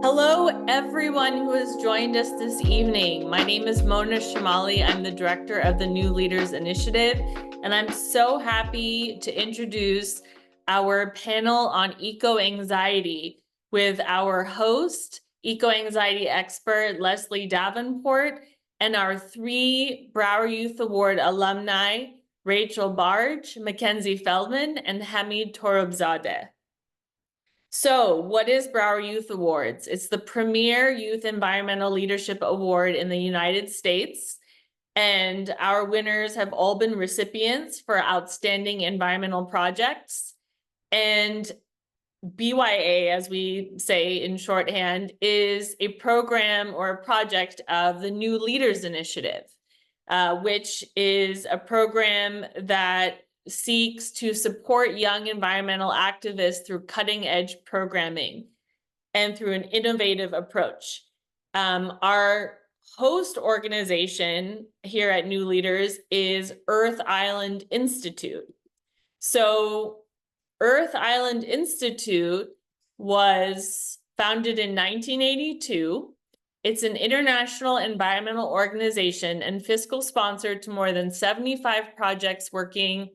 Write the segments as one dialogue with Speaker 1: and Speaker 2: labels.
Speaker 1: Hello, everyone who has joined us this evening. My name is Mona Shamali. I'm the director of the New Leaders Initiative, and I'm so happy to introduce our panel on eco-anxiety with our host, eco-anxiety expert Leslie Davenport, and our 3 Brower Youth Award alumni, Rachel Barge, Mackenzie Feldman, and Hamid Torabzadeh. So what is Brower Youth Awards? It's the premier youth environmental leadership award in the United States. And our winners have all been recipients for outstanding environmental projects. And BYA, as we say in shorthand, is a program or a project of the New Leaders Initiative, which is a program that seeks to support young environmental activists through cutting-edge programming and through an innovative approach. Our host organization here at New Leaders is Earth Island Institute. So Earth Island Institute was founded in 1982. It's an international environmental organization and fiscal sponsor to more than 75 projects working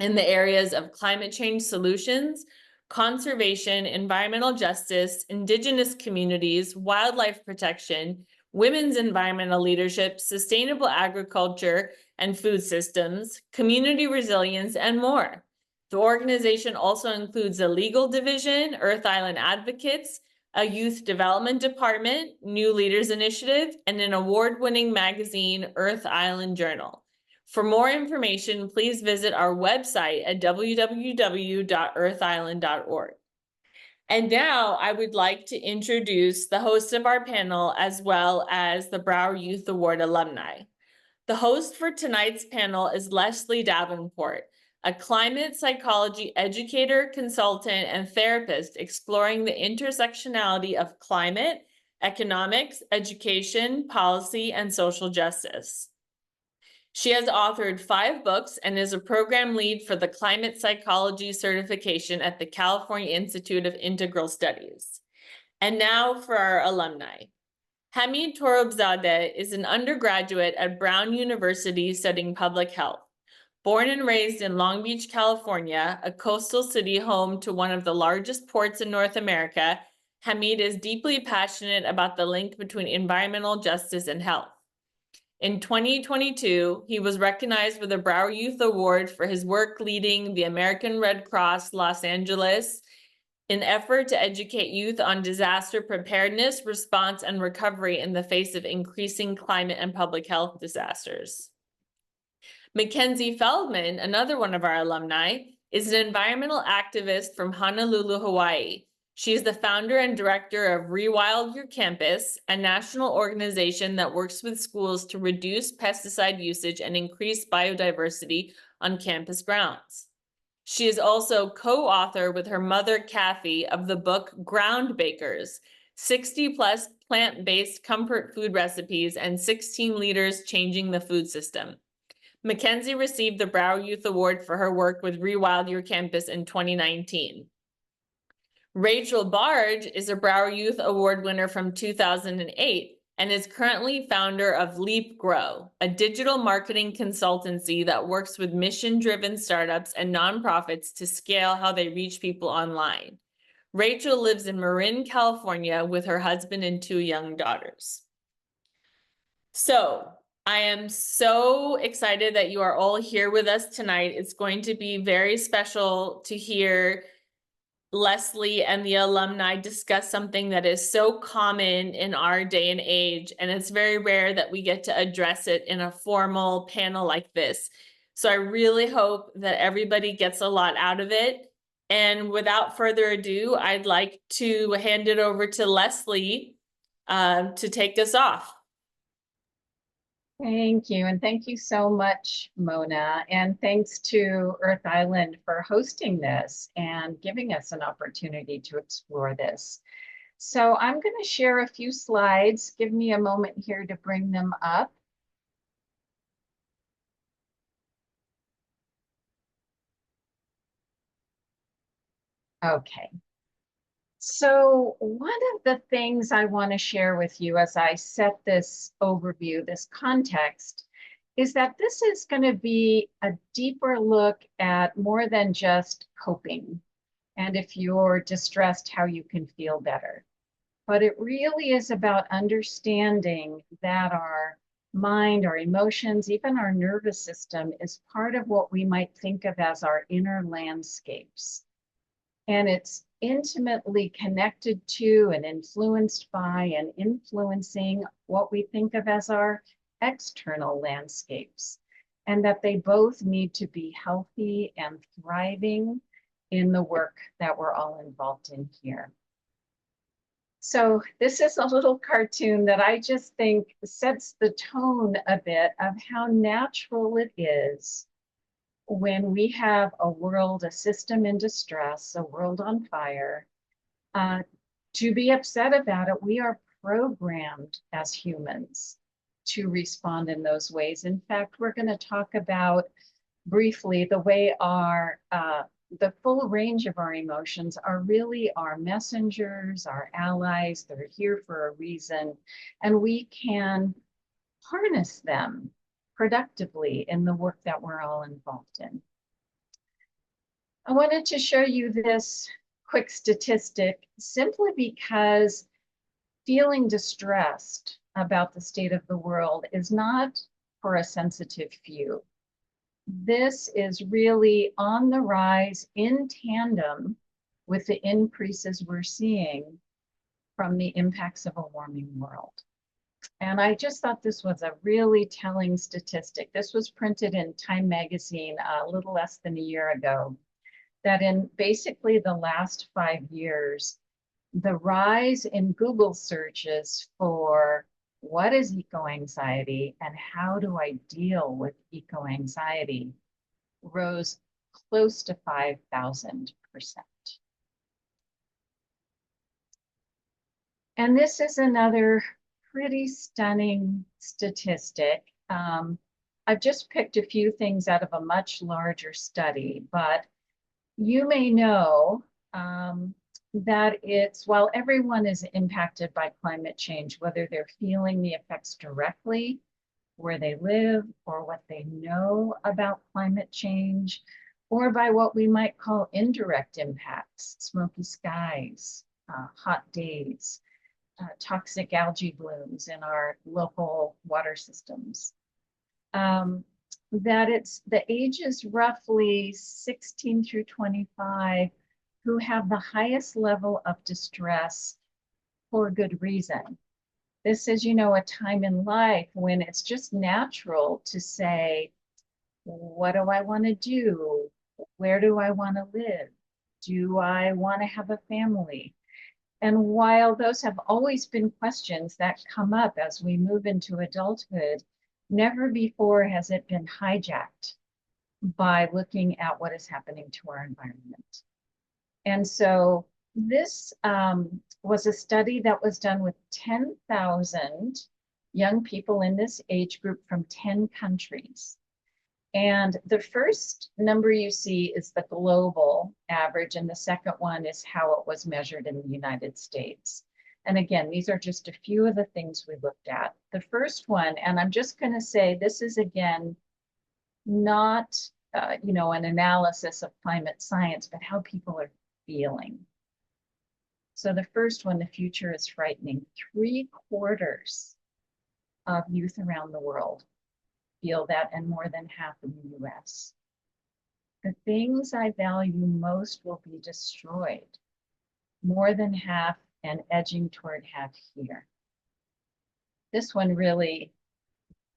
Speaker 1: in the areas of climate change solutions, conservation, environmental justice, indigenous communities, wildlife protection, women's environmental leadership, sustainable agriculture and food systems, community resilience, and more. The organization also includes a legal division, Earth Island Advocates, a youth development department, New Leaders Initiative, and an award-winning magazine, Earth Island Journal. For more information, please visit our website at www.earthisland.org. And now I would like to introduce the host of our panel, as well as the Brower Youth Award alumni. The host for tonight's panel is Leslie Davenport, a climate psychology educator, consultant, and therapist exploring the intersectionality of climate, economics, education, policy, and social justice. She has authored 5 books and is a program lead for the climate psychology certification at the California Institute of Integral Studies. And now for our alumni. Hamid Torabzadeh is an undergraduate at Brown University studying public health. Born and raised in Long Beach, California, a coastal city home to one of the largest ports in North America, Hamid is deeply passionate about the link between environmental justice and health. In 2022, he was recognized with a Brower Youth Award for his work leading the American Red Cross Los Angeles in effort to educate youth on disaster preparedness, response, and recovery in the face of increasing climate and public health disasters. Mackenzie Feldman, another one of our alumni, is an environmental activist from Honolulu, Hawaii. She is the founder and director of Rewild Your Campus, a national organization that works with schools to reduce pesticide usage and increase biodiversity on campus grounds. She is also co-author with her mother, Kathy, of the book Ground Bakers, 60+ plant-based comfort food recipes and 16 leaders changing the food system. Mackenzie received the Brower Youth Award for her work with Rewild Your Campus in 2019. Rachel Barge is a Brower Youth Award winner from 2008 and is currently founder of Leap Grow, a digital marketing consultancy that works with mission-driven startups and nonprofits to scale how they reach people online. Rachel lives in Marin, California with her husband and 2 young daughters. So I am so excited that you are all here with us tonight. It's going to be very special to hear Leslie and the alumni discuss something that is so common in our day and age, and it's very rare that we get to address it in a formal panel like this. So I really hope that everybody gets a lot out of it. And without further ado, I'd like to hand it over to Leslie to take us off.
Speaker 2: Thank you. And thank you so much, Mona. And thanks to Earth Island for hosting this and giving us an opportunity to explore this. So I'm going to share a few slides. Give me a moment here to bring them up. Okay. So one of the things I want to share with you as I set this overview, this context, is that this is going to be a deeper look at more than just coping. And if you're distressed, how you can feel better. But it really is about understanding that our mind, our emotions, even our nervous system is part of what we might think of as our inner landscapes. And it's intimately connected to and influenced by and influencing what we think of as our external landscapes, and that they both need to be healthy and thriving in the work that we're all involved in here. So this is a little cartoon that I just think sets the tone a bit of how natural it is when we have a world, a system in distress, a world on fire, to be upset about it. We are programmed as humans to respond in those ways. In fact, we're going to talk about briefly the way the full range of our emotions are really our messengers, our allies. They're here for a reason, and we can harness them productively in the work that we're all involved in. I wanted to show you this quick statistic simply because feeling distressed about the state of the world is not for a sensitive few. This is really on the rise in tandem with the increases we're seeing from the impacts of a warming world. And I just thought this was a really telling statistic. This was printed in Time magazine a little less than a year ago, that in basically the last 5 years, the rise in Google searches for what is eco-anxiety and how do I deal with eco-anxiety rose close to 5,000%. And this is another pretty stunning statistic. I've just picked a few things out of a much larger study, but you may know that while everyone is impacted by climate change, whether they're feeling the effects directly where they live or what they know about climate change, or by what we might call indirect impacts, smoky skies, hot days, toxic algae blooms in our local water systems. That it's the ages roughly 16 through 25 who have the highest level of distress for good reason. This is, a time in life when it's just natural to say, what do I want to do? Where do I want to live? Do I want to have a family? And while those have always been questions that come up as we move into adulthood, never before has it been hijacked by looking at what is happening to our environment. And so this was a study that was done with 10,000 young people in this age group from 10 countries. And the first number you see is the global average, and the second one is how it was measured in the United States. And again, these are just a few of the things we looked at. The first one, and I'm just going to say this is, again, not an analysis of climate science, but how people are feeling. So the first one, the future is frightening. 3/4 of youth around the world feel that, and more than half in the US. The things I value most will be destroyed. More than half, and edging toward half here. This one really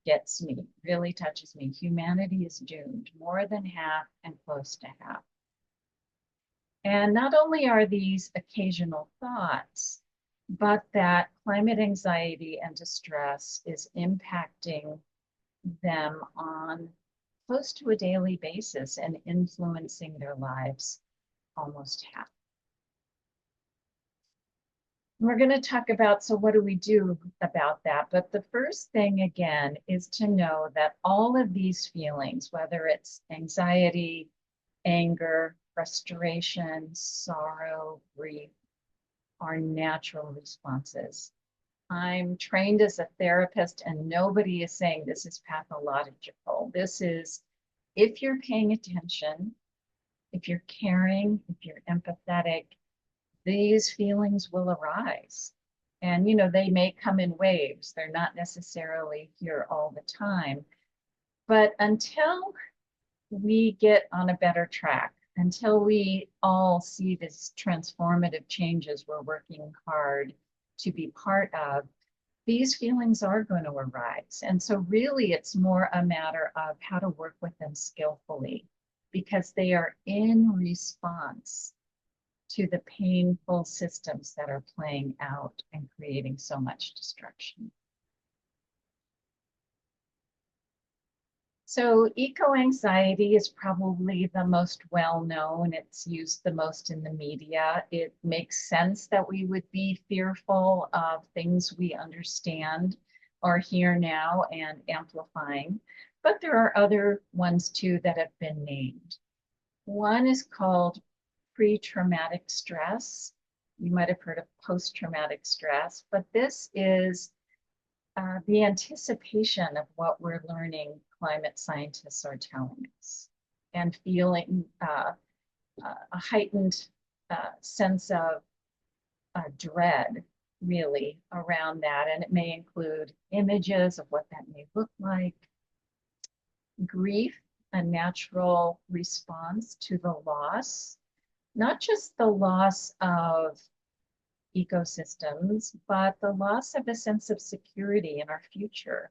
Speaker 2: gets me, really touches me. Humanity is doomed. More than half and close to half. And not only are these occasional thoughts, but that climate anxiety and distress is impacting them on close to a daily basis and influencing their lives almost half. We're going to talk about, so what do we do about that? But the first thing, again, is to know that all of these feelings, whether it's anxiety, anger, frustration, sorrow, grief, are natural responses. I'm trained as a therapist, and nobody is saying this is pathological. This is, if you're paying attention, if you're caring, if you're empathetic, these feelings will arise. And, you know, they may come in waves. They're not necessarily here all the time. But until we get on a better track, until we all see these transformative changes we're working hard to be part of, these feelings are going to arise. And so really it's more a matter of how to work with them skillfully, because they are in response to the painful systems that are playing out and creating so much destruction. So eco-anxiety is probably the most well-known. It's used the most in the media. It makes sense that we would be fearful of things we understand or hear now and amplifying. But there are other ones too that have been named. One is called pre-traumatic stress. You might have heard of post-traumatic stress, but this is the anticipation of what we're learning climate scientists are telling us, and feeling a heightened sense of dread really around that. And it may include images of what that may look like. Grief, a natural response to the loss, not just the loss of ecosystems, but the loss of a sense of security in our future.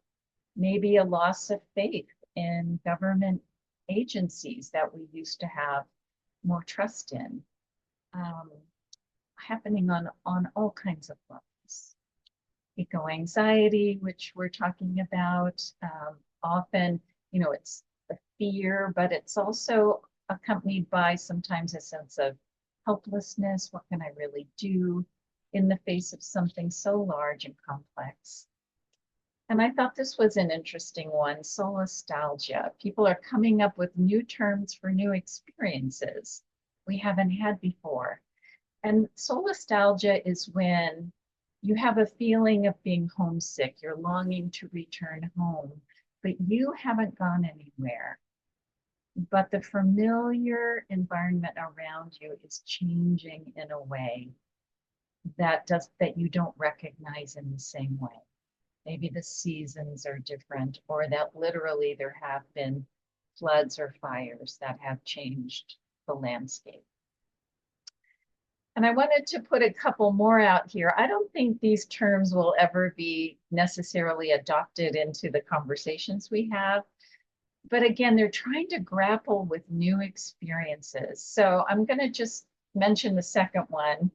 Speaker 2: Maybe a loss of faith in government agencies that we used to have more trust in, happening on all kinds of levels. Eco-anxiety, which we're talking about, often, you know, it's the fear, but it's also accompanied by sometimes a sense of helplessness. What can I really do in the face of something so large and complex? And I thought this was an interesting one, solastalgia. People are coming up with new terms for new experiences we haven't had before. And solastalgia is when you have a feeling of being homesick, you're longing to return home, but you haven't gone anywhere. But the familiar environment around you is changing in a way that you don't recognize in the same way. Maybe the seasons are different, or that literally there have been floods or fires that have changed the landscape. And I wanted to put a couple more out here. I don't think these terms will ever be necessarily adopted into the conversations we have. But again, they're trying to grapple with new experiences. So I'm going to just mention the second one,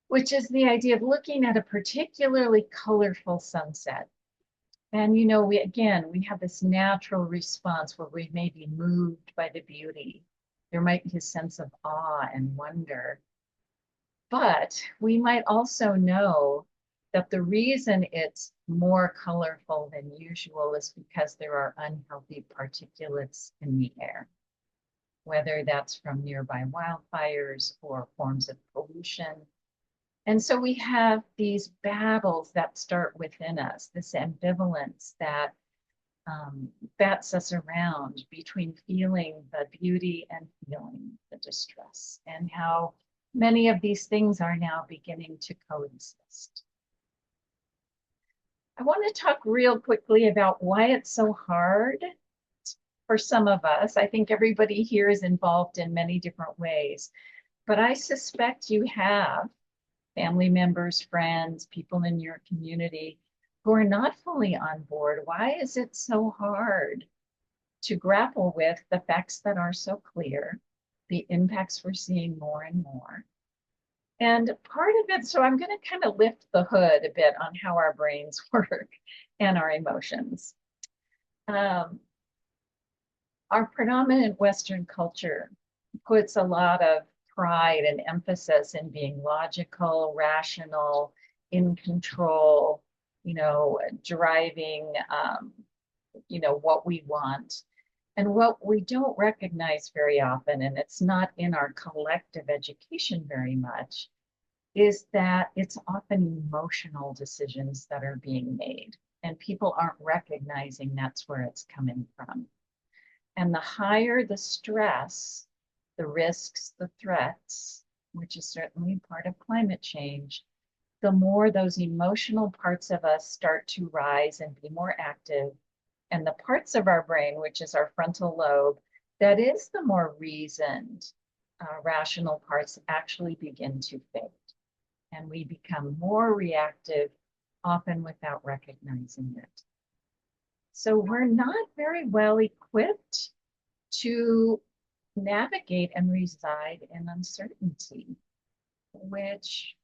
Speaker 2: which is the idea of looking at a particularly colorful sunset. And, you know, we have this natural response where we may be moved by the beauty. There might be a sense of awe and wonder. But we might also know that the reason it's more colorful than usual is because there are unhealthy particulates in the air, whether that's from nearby wildfires or forms of pollution. And so we have these battles that start within us, this ambivalence that bats us around between feeling the beauty and feeling the distress, and how many of these things are now beginning to coexist. I want to talk real quickly about why it's so hard for some of us. I think everybody here is involved in many different ways, but I suspect you have family members, friends, people in your community who are not fully on board. Why is it so hard to grapple with the facts that are so clear, the impacts we're seeing more and more? And part of it, so I'm going to kind of lift the hood a bit on how our brains work and our emotions. Our predominant Western culture puts a lot of pride and emphasis in being logical, rational, in control, you know, driving, you know, what we want. And what we don't recognize very often, and it's not in our collective education very much, is that it's often emotional decisions that are being made, and people aren't recognizing that's where it's coming from. And the higher the stress, the risks, the threats, which is certainly part of climate change, the more those emotional parts of us start to rise and be more active. And the parts of our brain, which is our frontal lobe, that is the more reasoned, rational parts, actually begin to fade. And we become more reactive, often without recognizing it. So we're not very well equipped to navigate and reside in uncertainty, which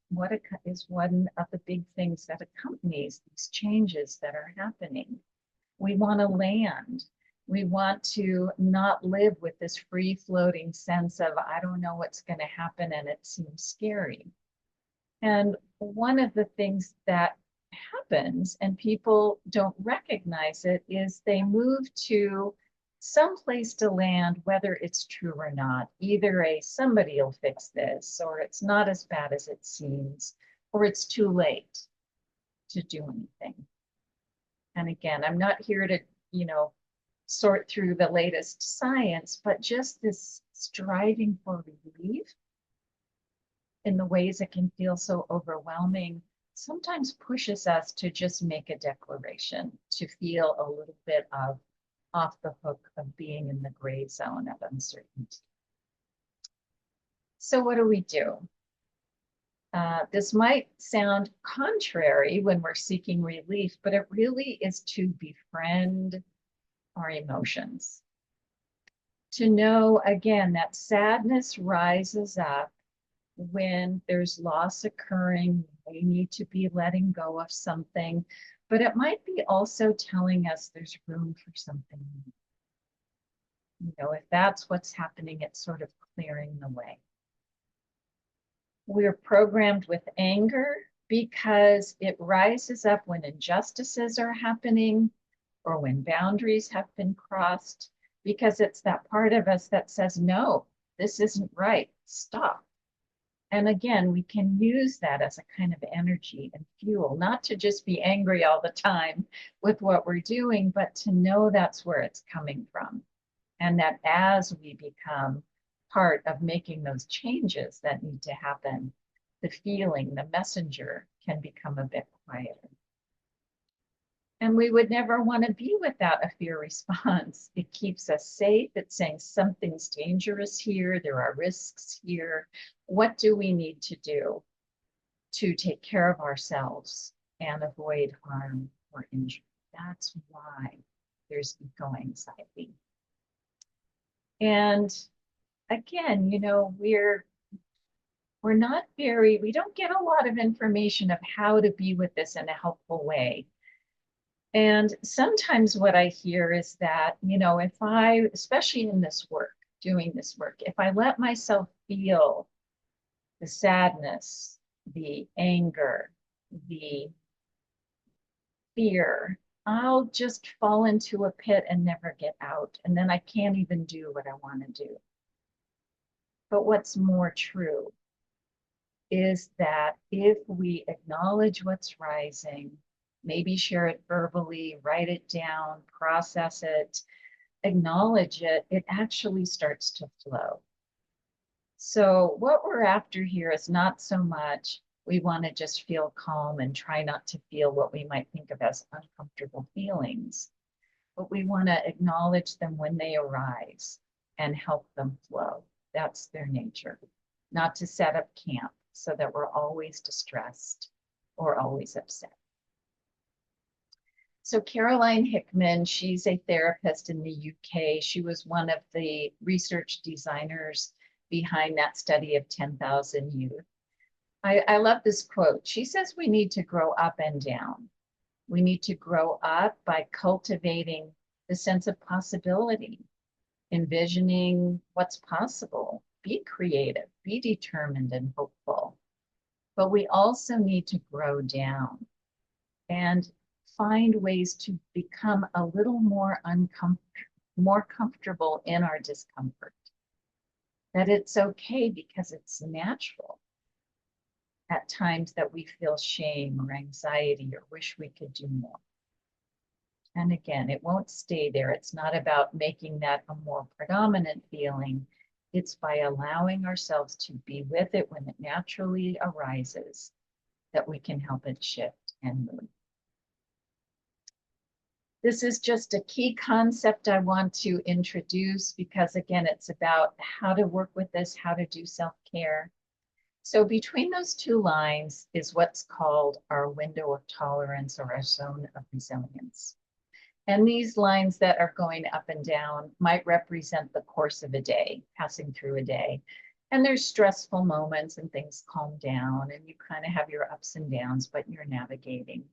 Speaker 2: is one of the big things that accompanies these changes that are happening. We want to land. We want to not live with this free floating sense of, I don't know what's going to happen, and it seems scary. And one of the things that happens, and people don't recognize it, is they move to some place to land, whether it's true or not. Either somebody will fix this, or it's not as bad as it seems, or it's too late to do anything. And again, I'm not here to, sort through the latest science, but just this striving for relief in the ways it can feel so overwhelming sometimes pushes us to just make a declaration, to feel a little bit of off the hook of being in the gray zone of uncertainty. So what do we do? This might sound contrary when we're seeking relief, but it really is to befriend our emotions. To know, again, that sadness rises up when there's loss occurring. We need to be letting go of something, but it might be also telling us there's room for something new. If that's what's happening, it's sort of clearing the way. We're programmed with anger because it rises up when injustices are happening or when boundaries have been crossed, because it's that part of us that says, no, this isn't right, stop. And again, we can use that as a kind of energy and fuel, not to just be angry all the time with what we're doing, but to know that's where it's coming from. And that as we become part of making those changes that need to happen, the feeling, the messenger can become a bit quieter. And we would never want to be without a fear response. It keeps us safe. It's saying something's dangerous here. There are risks here. What do we need to do to take care of ourselves and avoid harm or injury? That's why there's eco-anxiety. And again, we don't get a lot of information of how to be with this in a helpful way. And sometimes what I hear is that, if I, especially in this work, doing this work, if I let myself feel the sadness, the anger, the fear, I'll just fall into a pit and never get out. And then I can't even do what I want to do. But what's more true is that if we acknowledge what's rising, maybe share it verbally, write it down, process it, acknowledge it, it actually starts to flow. So what we're after here is not so much we want to just feel calm and try not to feel what we might think of as uncomfortable feelings, but we want to acknowledge them when they arise and help them flow. That's their nature. Not to set up camp so that we're always distressed or always upset. So Caroline Hickman, she's a therapist in the UK. She was one of the research designers behind that study of 10,000 youth. I love this quote. She says we need to grow up and down. We need to grow up by cultivating the sense of possibility, envisioning what's possible, be creative, be determined and hopeful. But we also need to grow down and find ways to become a little more comfortable in our discomfort. That it's okay because it's natural. at times that we feel shame or anxiety or wish we could do more. And again, it won't stay there. It's not about making that a more predominant feeling. It's by allowing ourselves to be with it when it naturally arises that we can help it shift and move. This is just a key concept I want to introduce because, again, it's about how to work with this, how to do self-care. So between those two lines is what's called our window of tolerance or our zone of resilience. And these lines that are going up and down might represent the course of a day, passing through a day. And there's stressful moments and things calm down and you kind of have your ups and downs, but you're navigating.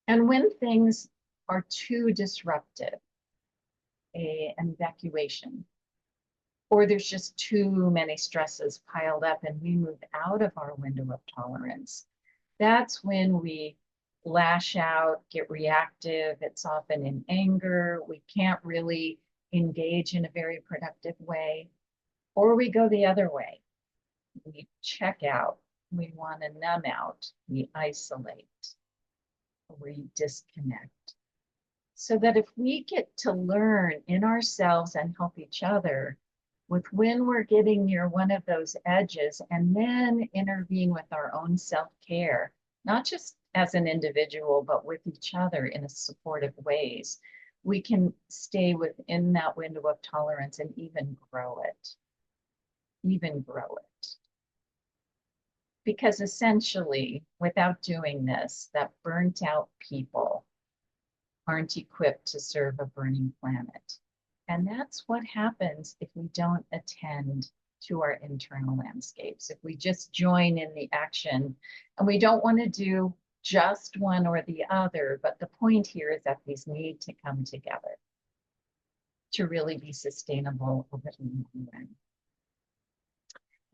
Speaker 2: And when things are too disruptive, an evacuation, or there's just too many stresses piled up and we move out of our window of tolerance, that's when we lash out, get reactive. It's often in anger. We can't really engage in a very productive way, or we go the other way. We check out. We want to numb out. We isolate. We disconnect. So that if we get to learn in ourselves and help each other with when we're getting near one of those edges and then intervene with our own self-care, not just as an individual, but with each other in a supportive ways, we can stay within that window of tolerance and even grow it. Because essentially, without doing this, that burnt out people aren't equipped to serve a burning planet. And that's what happens if we don't attend to our internal landscapes. If we just join in the action, and we don't want to do just one or the other, but the point here is that these need to come together to really be sustainable over the long run.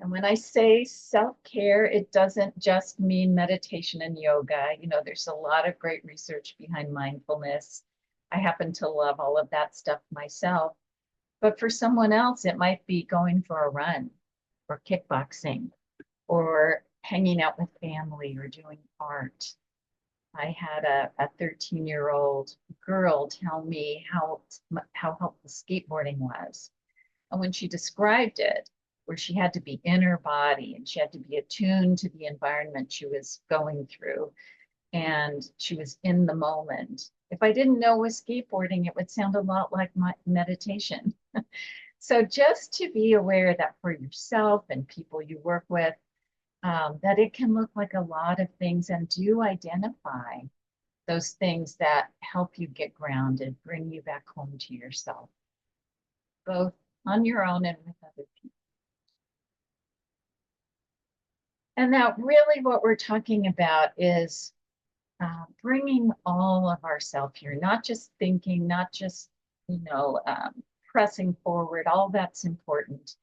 Speaker 2: And when I say self-care, it doesn't just mean meditation and yoga. You know, there's a lot of great research behind mindfulness. I happen to love all of that stuff myself. But for someone else, it might be going for a run or kickboxing or hanging out with family or doing art. I had a 13-year-old girl tell me how helpful skateboarding was. And when she described it, where she had to be in her body and she had to be attuned to the environment she was going through, and she was in the moment. If I didn't know it was skateboarding, it would sound a lot like my meditation. So just to be aware that for yourself and people you work with, that it can look like a lot of things, and do identify those things that help you get grounded, bring you back home to yourself, both on your own and with other people. And that really what we're talking about is bringing all of ourself here, not just thinking, not just, pressing forward, all that's important,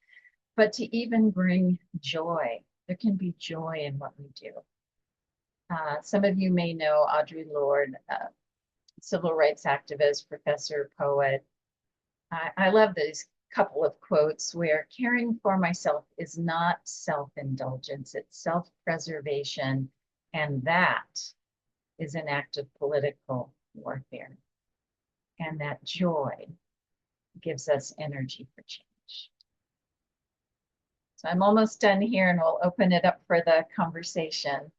Speaker 2: but to even bring joy. There can be joy in what we do. Some of you may know Audre Lorde, civil rights activist, professor, poet. I love these couple of quotes where caring for myself is not self-indulgence, it's self-preservation, and that is an act of political warfare. And that joy gives us energy for change. So I'm almost done here and we'll open it up for the conversation.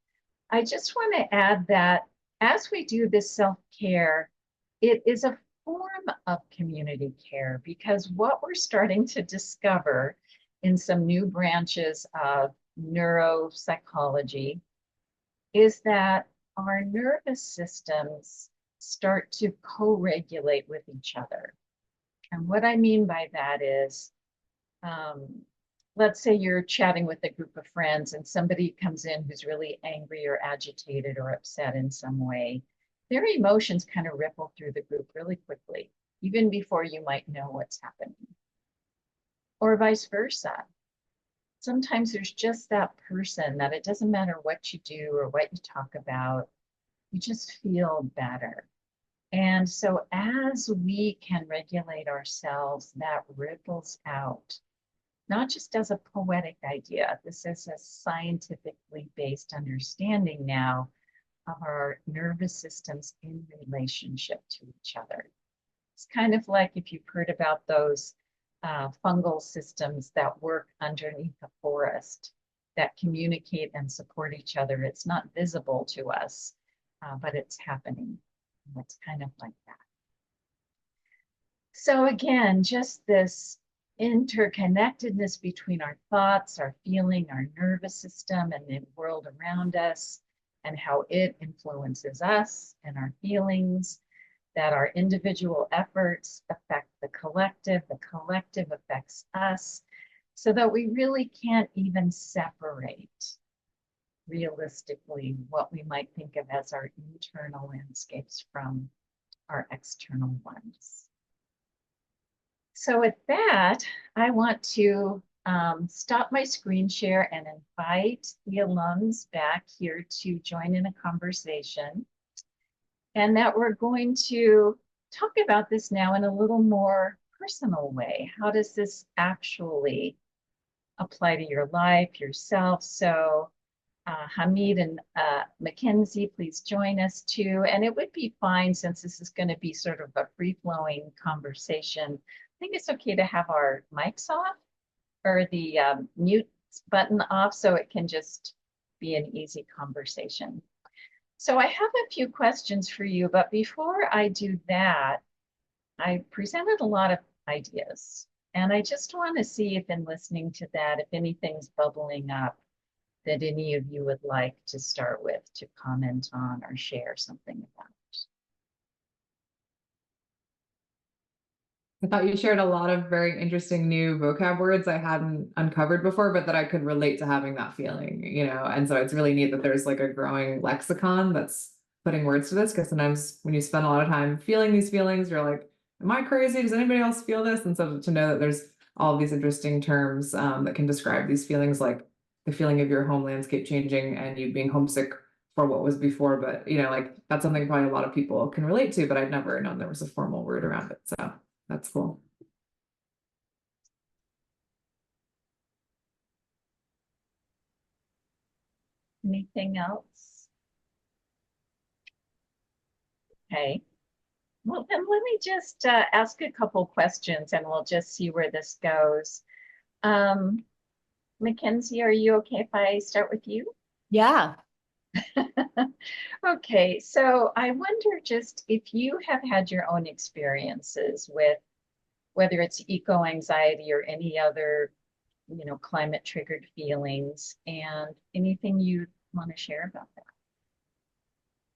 Speaker 2: I just want to add that as we do this self-care, it is a form of community care, because what we're starting to discover in some new branches of neuropsychology is that our nervous systems start to co-regulate with each other. And what I mean by that is, let's say you're chatting with a group of friends and somebody comes in who's really angry or agitated or upset in some way. Their emotions kind of ripple through the group really quickly, even before you might know what's happening. Or vice versa. Sometimes there's just that person that it doesn't matter what you do or what you talk about, you just feel better. And so as we can regulate ourselves, that ripples out not just as a poetic idea. This is a scientifically based understanding now of our nervous systems in relationship to each other. It's kind of like if you've heard about those fungal systems that work underneath the forest that communicate and support each other. It's not visible to us, but it's happening. It's kind of like that. So again, just this interconnectedness between our thoughts, our feeling, our nervous system, and the world around us, and how it influences us and our feelings, that our individual efforts affect the collective affects us, so that we really can't even separate realistically what we might think of as our internal landscapes from our external ones. So with that, I want to stop my screen share and invite the alums back here to join in a conversation, and that we're going to talk about this now in a little more personal way. How does this actually apply to your life, yourself? So Hamid and Mackenzie, please join us too. And it would be fine, since this is going to be sort of a free-flowing conversation, I think it's okay to have our mics off, or the mute button off, so it can just be an easy conversation. So I have a few questions for you, but before I do that, I presented a lot of ideas, and I just want to see if, in listening to that, if anything's bubbling up that any of you would like to start with, to comment on or share something about.
Speaker 3: I thought you shared a lot of very interesting new vocab words I hadn't uncovered before, but that I could relate to having that feeling, and so it's really neat that there's like a growing lexicon that's putting words to this, because sometimes when you spend a lot of time feeling these feelings, you're like, am I crazy? Does anybody else feel this? And so to know that there's all of these interesting terms that can describe these feelings, like the feeling of your home landscape changing and you being homesick for what was before, but like that's something probably a lot of people can relate to, but I'd never known there was a formal word around it. So that's cool.
Speaker 2: Anything else? Okay. Well, then let me just ask a couple questions, and we'll just see where this goes. Mackenzie, are you okay if I start with you?
Speaker 1: Yeah.
Speaker 2: Okay, so I wonder just if you have had your own experiences with whether it's eco-anxiety or any other, climate triggered feelings, and anything you want to share about that.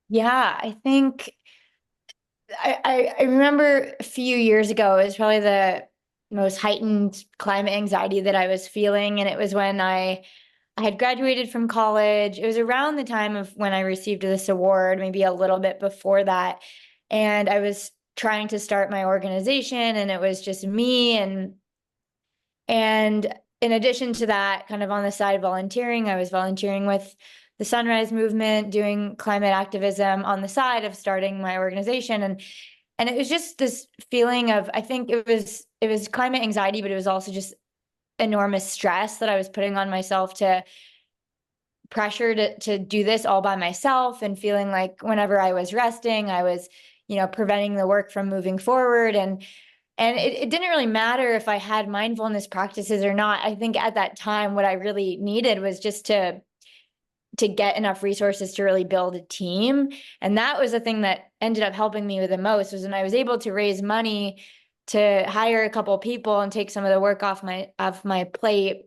Speaker 4: Yeah, I think I remember a few years ago, it was probably the most heightened climate anxiety that I was feeling. And it was when I had graduated from college. It was around the time of when I received this award, maybe a little bit before that. And I was trying to start my organization, and it was just me. And in addition to that, kind of on the side volunteering, I was volunteering with the Sunrise Movement, doing climate activism on the side of starting my organization. And it was just this feeling of, I think it was climate anxiety, but it was also just enormous stress that I was putting on myself, to pressure to do this all by myself, and feeling like whenever I was resting, I was, preventing the work from moving forward. And it didn't really matter if I had mindfulness practices or not. I think at that time, what I really needed was just to get enough resources to really build a team. And that was the thing that ended up helping me with the most, was when I was able to raise money to hire a couple of people and take some of the work off my plate.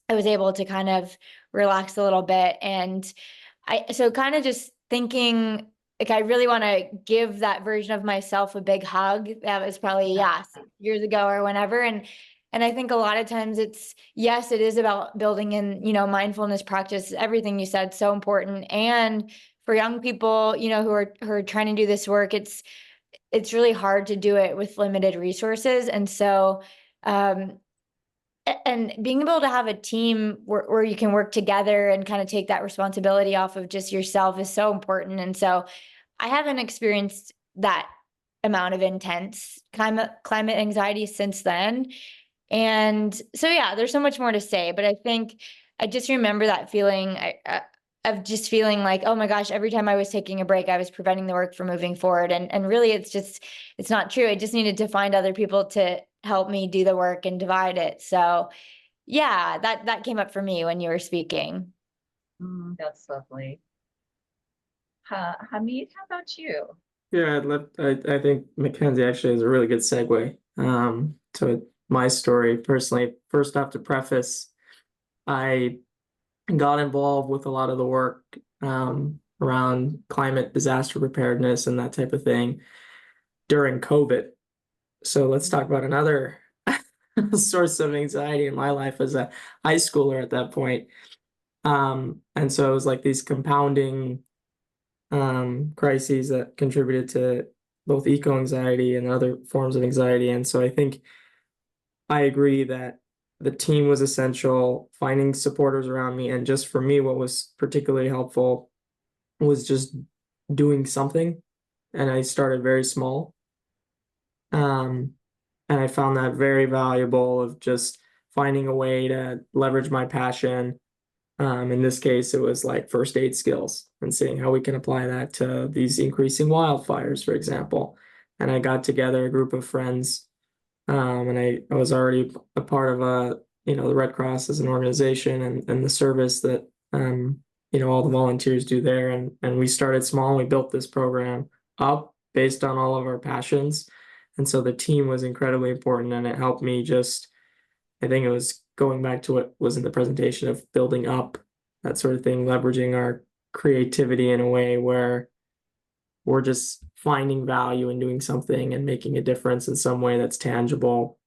Speaker 4: I was able to kind of relax a little bit. And so kind of just thinking, like, I really want to give that version of myself a big hug. That was probably, 6 years ago or whenever. And I think a lot of times yes, it is about building in, mindfulness practice, everything you said, so important. And for young people, who are trying to do this work, it's really hard to do it with limited resources. And so, and being able to have a team where you can work together and kind of take that responsibility off of just yourself is so important. And so I haven't experienced that amount of intense climate anxiety since then. And so, yeah, there's so much more to say, but I think I just remember that feeling of just feeling like, oh my gosh, every time I was taking a break, I was preventing the work from moving forward. And really, it's not true. I just needed to find other people to help me do the work and divide it. So yeah, that came up for me when you were speaking.
Speaker 2: That's lovely. Hamid, how about you?
Speaker 5: Yeah, I think Mackenzie actually is a really good segue to my story personally. First off, to preface, I got involved with a lot of the work around climate disaster preparedness and that type of thing during COVID. So let's talk about another source of anxiety in my life as a high schooler at that point. And so it was like these compounding crises that contributed to both eco-anxiety and other forms of anxiety. And so I think I agree that the team was essential, finding supporters around me. And just for me, what was particularly helpful was just doing something. And I started very small. And I found that very valuable of just finding a way to leverage my passion. In this case, it was like first aid skills and seeing how we can apply that to these increasing wildfires, for example. And I got together a group of friends, and I was already a part of the Red Cross as an organization and the service that all the volunteers do there. And we started small and we built this program up based on all of our passions. And so the team was incredibly important, and it helped me I think it was going back to what was in the presentation of building up, that sort of thing, leveraging our creativity in a way where we're just finding value in doing something and making a difference in some way that's tangible.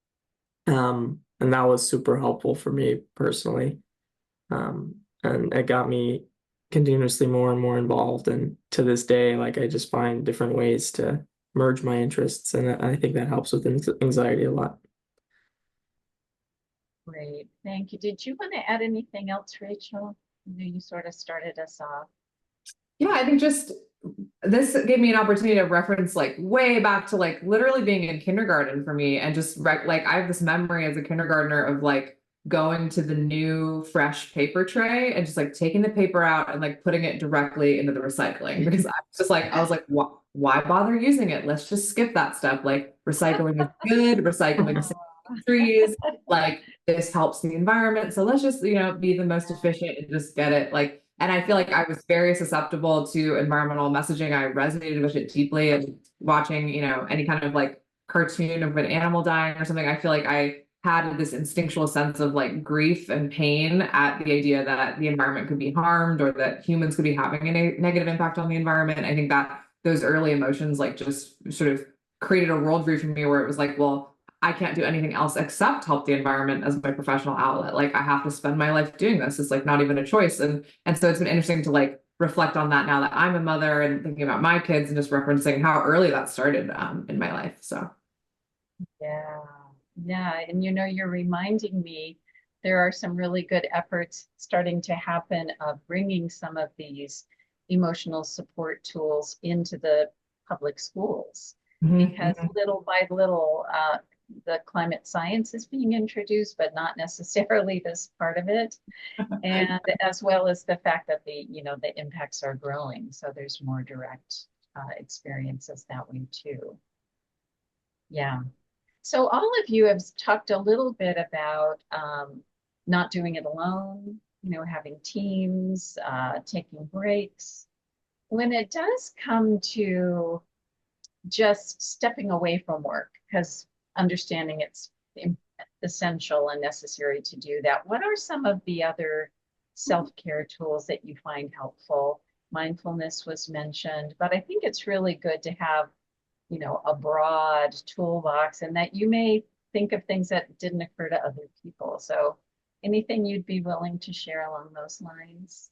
Speaker 5: And that was super helpful for me personally. And it got me continuously more and more involved. And to this day, like I just find different ways to merge my interests. And I think that helps with anxiety a lot.
Speaker 2: Great, thank you. Did you want to add anything else, Rachel? I know you sort of started us off.
Speaker 3: Yeah, I think just this gave me an opportunity to reference like way back to like literally being in kindergarten for me, and just like I have this memory as a kindergartner of like going to the new fresh paper tray and just like taking the paper out and like putting it directly into the recycling, because I was like, why bother using it? Let's just skip that stuff. Like recycling is good, recycling saves trees, like this helps the environment. So let's just, be the most efficient and just get it. Like, and I feel like I was very susceptible to environmental messaging. I resonated with it deeply, and watching, any kind of like cartoon of an animal dying or something, I feel like I had this instinctual sense of like grief and pain at the idea that the environment could be harmed or that humans could be having a negative impact on the environment. I think that those early emotions like just sort of created a worldview for me where it was like, well, I can't do anything else except help the environment as my professional outlet. Like I have to spend my life doing this. It's like not even a choice. And so it's been interesting to like reflect on that now that I'm a mother and thinking about my kids and just referencing how early that started in my life. So
Speaker 2: yeah, and you're reminding me there are some really good efforts starting to happen of bringing some of these emotional support tools into the public schools, because little by little the climate science is being introduced, but not necessarily this part of it. And as well as the fact that the impacts are growing. So there's more direct experiences that way too. Yeah. So all of you have talked a little bit about not doing it alone, having teams, taking breaks. When it does come to just stepping away from work, because understanding it's essential and necessary to do that, what are some of the other self-care tools that you find helpful? Mindfulness was mentioned, but I think it's really good to have a broad toolbox, and that you may think of things that didn't occur to other people. So anything you'd be willing to share along those lines?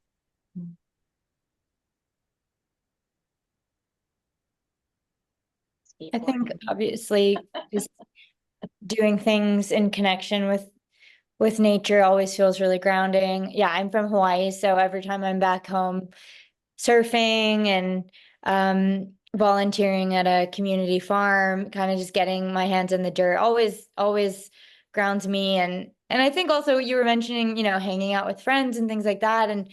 Speaker 4: I think obviously just doing things in connection with nature always feels really grounding. Yeah, I'm from Hawaii, so every time I'm back home surfing and volunteering at a community farm, kind of just getting my hands in the dirt, always grounds me. And I think also you were mentioning, hanging out with friends and things like that. And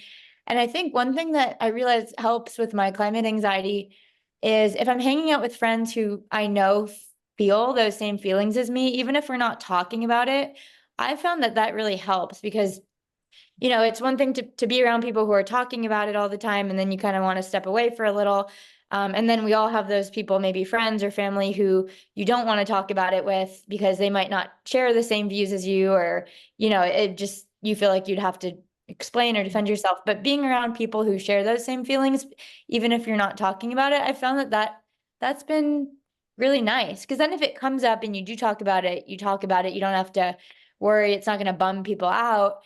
Speaker 4: I think one thing that I realize helps with my climate anxiety is if I'm hanging out with friends who I know feel those same feelings as me, even if we're not talking about it, I found that that really helps because it's one thing to be around people who are talking about it all the time, and then you kind of want to step away for a little. And then we all have those people, maybe friends or family, who you don't want to talk about it with because they might not share the same views as you, or, it just, you feel like you'd have to explain or defend yourself. But being around people who share those same feelings, even if you're not talking about it, I found that's been really nice. Because then if it comes up and you do talk about it, you talk about it, you don't have to worry, it's not going to bum people out.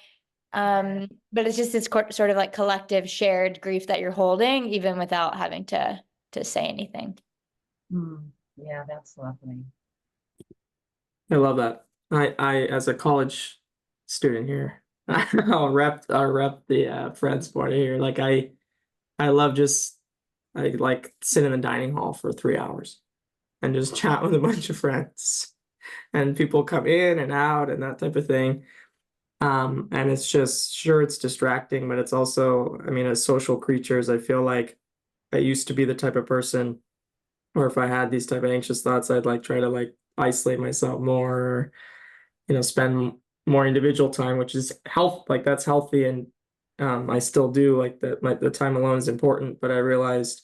Speaker 4: But it's just this sort of like collective shared grief that you're holding, even without having to say anything.
Speaker 2: Yeah, that's lovely.
Speaker 5: I love that. I as a college student here, I'll rep the Friends party here. Like I love I like sit in the dining hall for 3 hours and just chat with a bunch of friends. And people come in and out and that type of thing. And it's just, sure, it's distracting, but it's also, I mean, as social creatures, I feel like I used to be the type of person, or if I had these type of anxious thoughts, I'd like try to like isolate myself more, or, spend more individual time, which is like that's healthy. And I still do like that. The time alone is important, but I realized,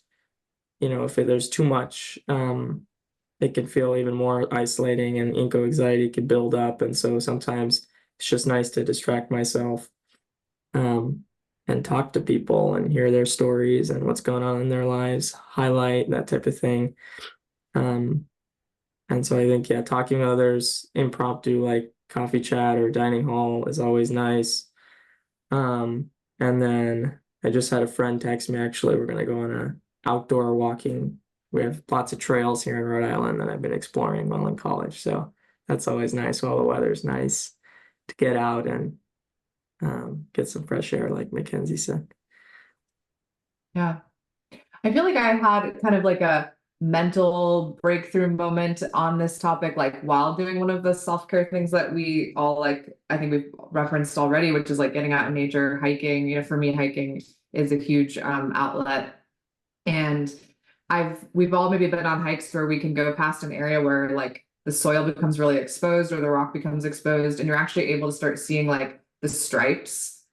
Speaker 5: if there's too much, it can feel even more isolating, and eco anxiety could build up. And so sometimes it's just nice to distract myself, and talk to people and hear their stories and what's going on in their lives, highlight that type of thing. And so I think, yeah, talking to others, impromptu, like coffee chat or dining hall is always nice. And then I just had a friend text me, actually, we're going to go on a outdoor walking. We have lots of trails here in Rhode Island that I've been exploring while in college. So that's always nice while the weather's nice to get out and get some fresh air, like Mackenzie said.
Speaker 3: Yeah. I feel like I had kind of like a mental breakthrough moment on this topic, like while doing one of the self-care things that we all like, I think we've referenced already, which is like getting out in nature, hiking. For me, hiking is a huge outlet. And we've all maybe been on hikes where we can go past an area where like the soil becomes really exposed or the rock becomes exposed, and you're actually able to start seeing like the stripes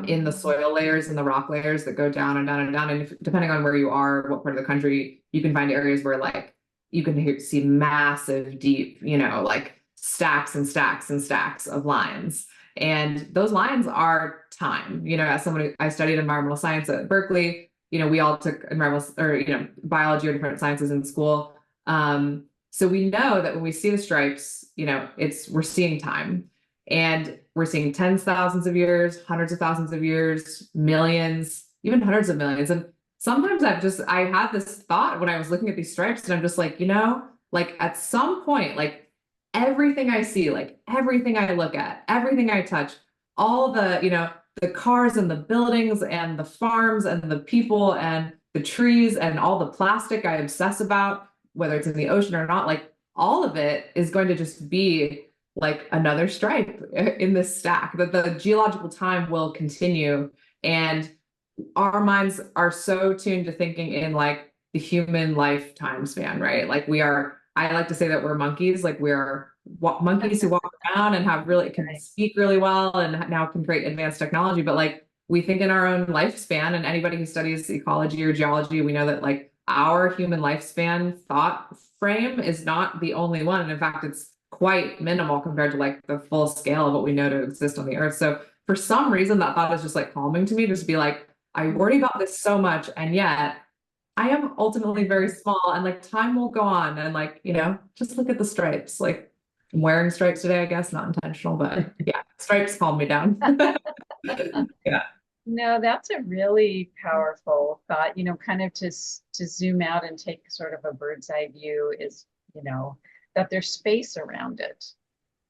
Speaker 3: in the soil layers and the rock layers that go down and down and down. And depending on where you are, what part of the country, you can find areas where like you can see massive, deep, like stacks and stacks and stacks of lines. And those lines are time. As someone, I studied environmental science at Berkeley. We all took environmental or biology or different sciences in school. So we know that when we see the stripes, we're seeing time. And we're seeing tens of thousands of years, hundreds of thousands of years, millions, even hundreds of millions. And sometimes I had this thought when I was looking at these stripes, and I'm just like, like at some point, like everything I see, like everything I look at, everything I touch, all the, the cars and the buildings and the farms and the people and the trees and all the plastic I obsess about, whether it's in the ocean or not, like all of it is going to just be like another stripe in this stack, that the geological time will continue. And our minds are so tuned to thinking in like the human lifetime span, right? Like I like to say that we're monkeys, like we're monkeys who walk around and can speak really well and now can create advanced technology. But like we think in our own lifespan, and anybody who studies ecology or geology, we know that like our human lifespan thought frame is not the only one. And in fact, it's quite minimal compared to like the full scale of what we know to exist on the earth. So for some reason, that thought is just like calming to me, just to be like, I worry about this so much, and yet I am ultimately very small, and like time will go on, and like, just look at the stripes. Like I'm wearing stripes today, I guess, not intentional, but yeah, stripes calm me down. Yeah.
Speaker 2: No, that's a really powerful thought, kind of to zoom out and take sort of a bird's eye view is, that there's space around it.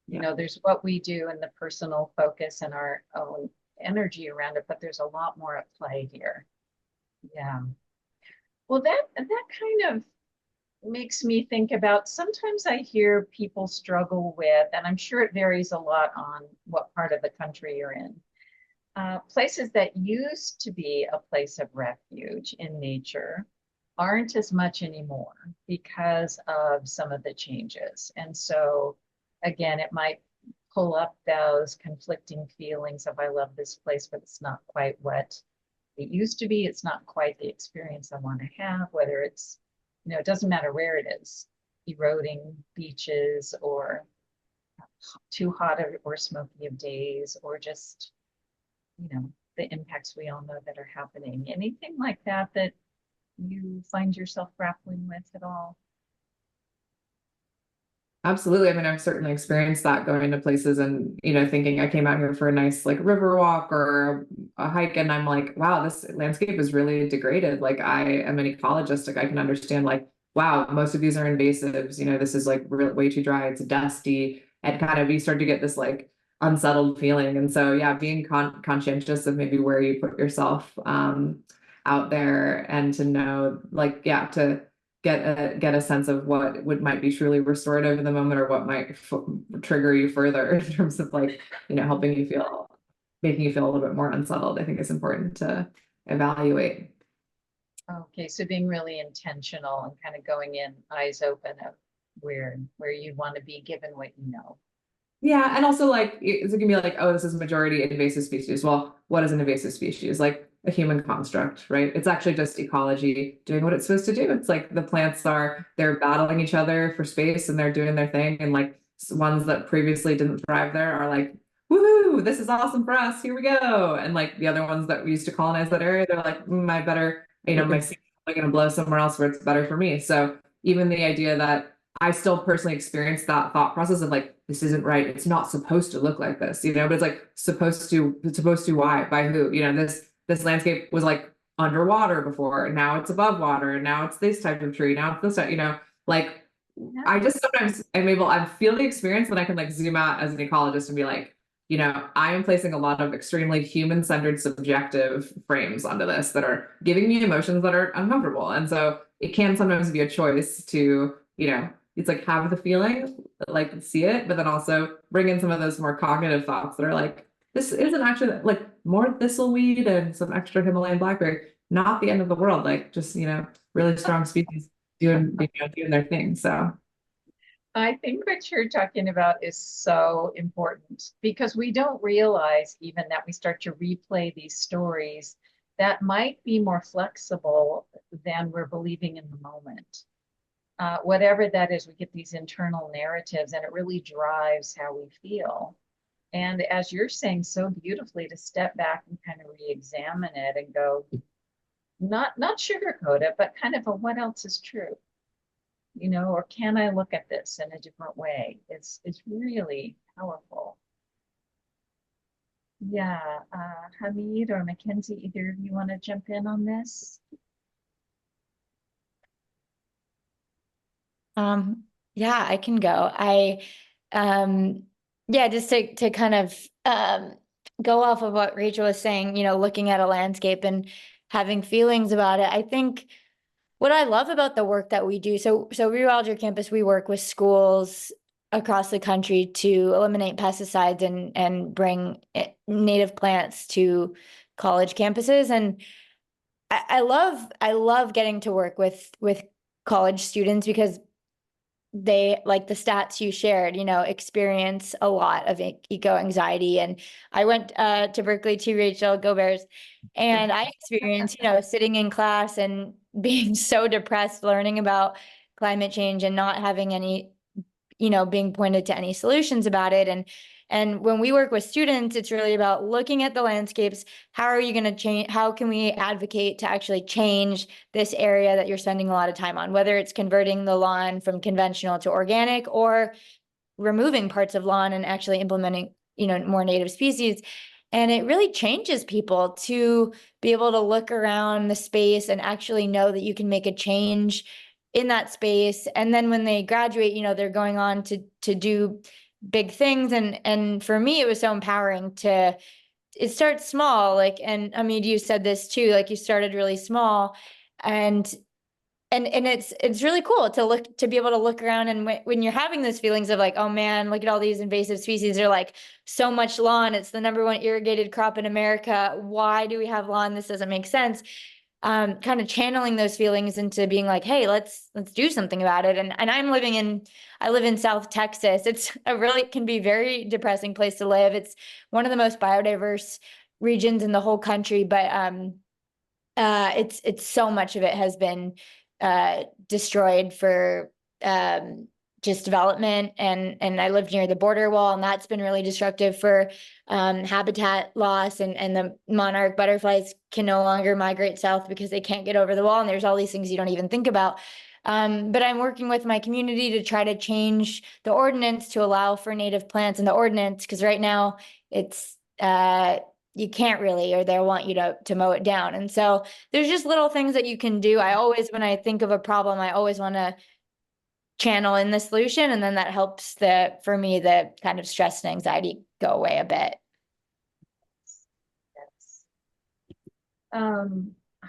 Speaker 2: There's what we do and the personal focus and our own energy around it, but there's a lot more at play here. Yeah. Well, that kind of makes me think about, sometimes I hear people struggle with, and I'm sure it varies a lot on what part of the country you're in, places that used to be a place of refuge in nature aren't as much anymore because of some of the changes. And so, again, it might pull up those conflicting feelings of, I love this place, but it's not quite what it used to be. It's not quite the experience I want to have, whether it's, it doesn't matter where it is, eroding beaches or too hot or smoky of days, or just, the impacts we all know that are happening. Anything like that that you find yourself grappling with at all?
Speaker 3: Absolutely. I mean, I've certainly experienced that going to places and, thinking I came out here for a nice like river walk or a hike. And I'm like, wow, this landscape is really degraded. Like I am an ecologist. Like I can understand like, wow, most of these are invasives. This is like way too dry. It's dusty. And kind of, you start to get this like unsettled feeling. And so, yeah, being conscientious of maybe where you put yourself out there, and to know like, yeah, to get a sense of what might be truly restorative in the moment, or what might trigger you further in terms of like, helping you feel, making you feel a little bit more unsettled. I think it's important to evaluate.
Speaker 2: Okay, so being really intentional and kind of going in eyes open of where you want to be given what you know.
Speaker 3: Yeah, and also like it's gonna be like, oh, this is majority invasive species. Well, what is an invasive species? Like a human construct, right? It's actually just ecology doing what it's supposed to do. It's like the plants they're battling each other for space and they're doing their thing. And like ones that previously didn't thrive there are like, woohoo, this is awesome for us. Here we go. And like the other ones that we used to colonize that area, they're like, I better, my seeds are going to blow somewhere else where it's better for me. So even the idea that I still personally experience that thought process of like, this isn't right. It's not supposed to look like this, but it's like supposed to why, by who, this landscape was like underwater before, and now it's above water, and now it's this type of tree, now it's this type, like
Speaker 2: Yeah.
Speaker 3: I just sometimes I feel the experience, but I can like zoom out as an ecologist and be like, I am placing a lot of extremely human-centered subjective frames onto this that are giving me emotions that are uncomfortable. And so it can sometimes be a choice to, it's like have the feeling, like see it, but then also bring in some of those more cognitive thoughts that are like, this isn't actually like more thistleweed and some extra Himalayan blackberry, not the end of the world. Like just, really strong species doing their thing. So
Speaker 2: I think what you're talking about is so important, because we don't realize even that we start to replay these stories that might be more flexible than we're believing in the moment. Whatever that is, we get these internal narratives and it really drives how we feel. And as you're saying so beautifully, to step back and kind of re-examine it and go, not sugarcoat it, but kind of a what else is true? Or can I look at this in a different way? It's really powerful. Yeah, Hamid or Mackenzie, either of you want to jump in on this?
Speaker 4: Yeah, I can go. Yeah, just to kind of go off of what Rachel was saying, looking at a landscape and having feelings about it. I think what I love about the work that we do, so Rio Alger campus, we work with schools across the country to eliminate pesticides and bring native plants to college campuses. And I love getting to work with college students, because they, like the stats you shared, experience a lot of eco anxiety. And I went to Berkeley too, Rachel, go Bears. And I experienced, sitting in class and being so depressed, learning about climate change and not having any, being pointed to any solutions about it. And when we work with students, it's really about looking at the landscapes. How are you going to change? How can we advocate to actually change this area that you're spending a lot of time on, whether it's converting the lawn from conventional to organic, or removing parts of lawn and actually implementing, more native species. And it really changes people to be able to look around the space and actually know that you can make a change in that space. And then when they graduate, they're going on to do big things. And for me, it was so empowering it starts small, like, and Hamid, you said this too, like you started really small, and and it's really cool to be able to look around, and when you're having those feelings of like, oh man, look at all these invasive species, they're like so much lawn, it's the #1 irrigated crop in America, why do we have lawn, this doesn't make sense. Kind of channeling those feelings into being like, hey, let's do something about it. And I live in South Texas. It's a really can be very depressing place to live. It's one of the most biodiverse regions in the whole country, but it's so much of it has been destroyed for just development, and I live near the border wall, and that's been really destructive for habitat loss, and the monarch butterflies can no longer migrate south because they can't get over the wall, and there's all these things you don't even think about. But I'm working with my community to try to change the ordinance to allow for native plants in the ordinance, because right now it's you can't really, or they'll want you to mow it down. And so there's just little things that you can do. I always, when I think of a problem, I always want to channel in the solution, and then that helps for me, the kind of stress and anxiety go away a bit.
Speaker 2: Yes.